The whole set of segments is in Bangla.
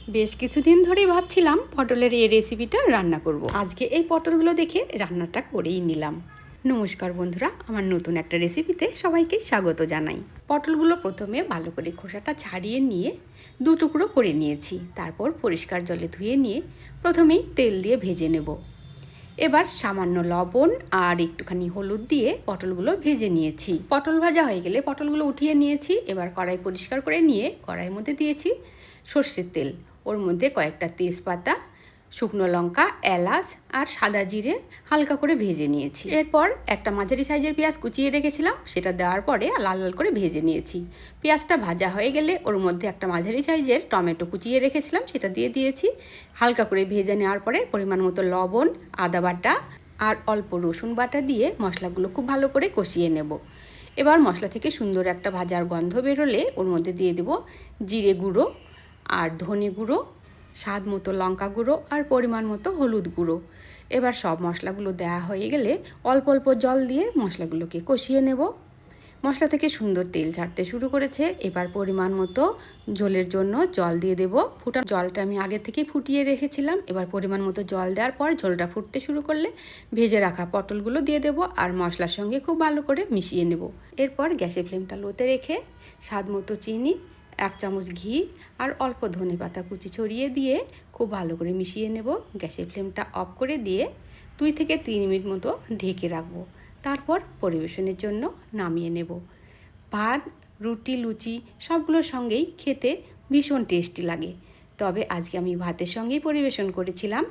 বেশ কিছুদিন ধরেই ভাবছিলাম পটলের এই রেসিপিটা রান্না করব। আজকে এই পটলগুলো দেখে রান্নাটা করেই নিলাম। নমস্কার বন্ধুরা, আমার নতুন একটা রেসিপিতে সবাইকে স্বাগত জানাই। পটলগুলো প্রথমে ভালো করে খোসাটা ছাড়িয়ে নিয়ে দু টুকরো করে নিয়েছি। তারপর পরিষ্কার জলে ধুয়ে নিয়ে প্রথমেই তেল দিয়ে ভেজে নেব। এবার সামান্য লবণ আর একটুখানি হলুদ দিয়ে পটলগুলো ভেজে নিয়েছি। পটল ভাজা হয়ে গেলে পটলগুলো উঠিয়ে নিয়েছি। এবার কড়াই পরিষ্কার করে নিয়ে কড়াইয়ের মধ্যে দিয়েছি সর্ষের তেল। ওর মধ্যে কয়েকটা তেজপাতা, শুকনো লঙ্কা, এলাচ আর সাদা জিরে হালকা করে ভেজে নিয়েছি। এরপর একটা মাঝারি সাইজের পেঁয়াজ কুচিয়ে রেখেছিলাম, সেটা দেওয়ার পরে লাল লাল করে ভেজে নিয়েছি। পেঁয়াজটা ভাজা হয়ে গেলে ওর মধ্যে একটা মাঝারি সাইজের টমেটো কুচিয়ে রেখেছিলাম, সেটা দিয়ে দিয়েছি। হালকা করে ভেজে নেওয়ার পরে পরিমাণ মতো লবণ, আদা বাটা আর অল্প রসুন বাটা দিয়ে মশলাগুলো খুব ভালো করে কষিয়ে নেব। এবার মশলা থেকে সুন্দর একটা ভাজার গন্ধ বেরোলে ওর মধ্যে দিয়ে দেব জিরে গুঁড়ো আর ধনে গুঁড়ো, স্বাদ মতো লঙ্কা গুঁড়ো আর পরিমাণ মতো হলুদ গুঁড়ো। এবার সব মশলাগুলো দেওয়া হয়ে গেলে অল্প অল্প জল দিয়ে মশলাগুলোকে কষিয়ে নেব। মশলা থেকে সুন্দর তেল ছাড়তে শুরু করেছে। এবার পরিমাণ মতো ঝোলের জন্য জল দিয়ে দেব। ফুটানো জলটা আমি আগে থেকেই ফুটিয়ে রেখেছিলাম। এবার পরিমাণ মতো জল দেওয়ার পর ঝোলটা ফুটতে শুরু করলে ভেজে রাখা পটলগুলো দিয়ে দেব আর মশলার সঙ্গে খুব ভালো করে মিশিয়ে নেব। এরপর গ্যাসের ফ্লেমটা লোতে রেখে স্বাদ মতো চিনি, 1 চামচ ঘি আর অল্প ধনে পাতা কুচি ছড়িয়ে দিয়ে খুব ভালো করে মিশিয়ে নেব। গ্যাসের ফ্লেমটা অফ করে দিয়ে 2 থেকে 3 মিনিট মতো ঢেকে রাখবো। তারপর পরিবেশনের জন্য নামিয়ে নেব। ভাত, রুটি, লুচি সবগুলোর সঙ্গেই খেতে ভীষণ টেস্টি লাগে। তবে আজকে আমি ভাতের সঙ্গেই পরিবেশন করেছিলাম,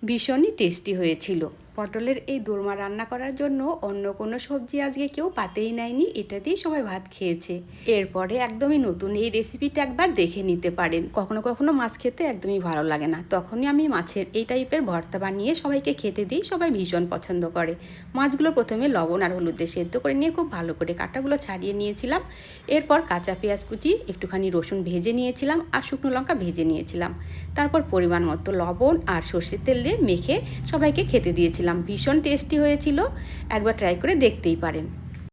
ভীষণই টেস্টি হয়েছিল। পটলের এই দোরমা রান্না করার জন্য অন্য কোনো সবজি আজকে কেউ পাতেই নেয়নি, এটা দিয়েই সবাই ভাত খেয়েছে। এরপরে একদমই নতুন এই রেসিপিটা একবার দেখে নিতে পারেন। কখনো কখনো মাছ খেতে একদমই ভালো লাগে না, তখনই আমি মাছের এই টাইপের ভর্তা বানিয়ে সবাইকে খেতে দিই, সবাই ভীষণ পছন্দ করে। মাছগুলো প্রথমে লবণ আর হলুদ দিয়ে সেদ্ধ করে নিয়ে খুব ভালো করে কাঁটাগুলো ছাড়িয়ে নিয়েছিলাম। এরপর কাঁচা পেঁয়াজ কুচি, একটুখানি রসুন ভেজে নিয়েছিলাম আর শুকনো লঙ্কা ভেজে নিয়েছিলাম। তারপর পরিমাণ মতো লবণ আর সর্ষের তেল দিয়ে মেখে সবাইকে খেতে দিয়েছিলাম। ভীষণ টেস্টি হয়েছিল, একবার ট্রাই করে দেখতেই পারেন।